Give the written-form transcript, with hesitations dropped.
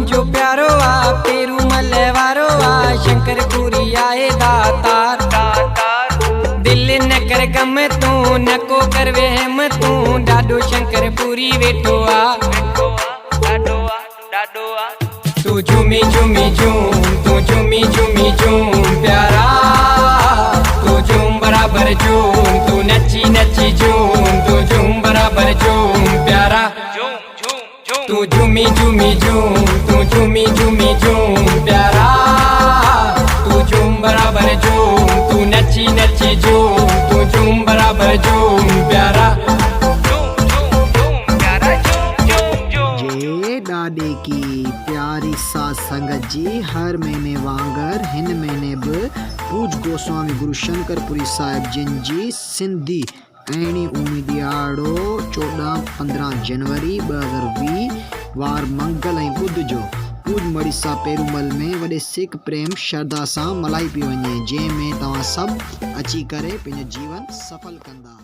मुंहिंजो प्यारो आ पेरूमल वारो आ शंकरपुरी आहे दातार दिल न कर गम तू न को कर वहम तू ॾाढो शंकरपुरी वेठो आ तू झूमी झूमी झूम तू झूमी झूमी झूम प्यारा तू झूम बराबर झूम तू नची नची झूम तू झूम बराबर झूम प्यारा तू झूमी झूमी झूम तू झूमी झूमी झूम प्यारा तू झूम बराबर झूम तू नची नची झूम तू झूम बराबर झूम प्यारा ॾाॾे की प्यारी साथ संगत जी हर महीने वांगर हिन महीने भी पूज गोस्वामी गुरु शंकरपुरी साहिब जिन जी सिंधी अहिड़ी उम्मीदियाड़ो 14-15 जनवरी 2020 वार मंगल ऐं बुध जो पूज मड़ीसा पेरूमल में वॾे सिख प्रेम श्रद्धा सां मल्हाई पई वञे जंहिंमें तव्हां सभु अची करे पंहिंजो जीवन सफल कंदा।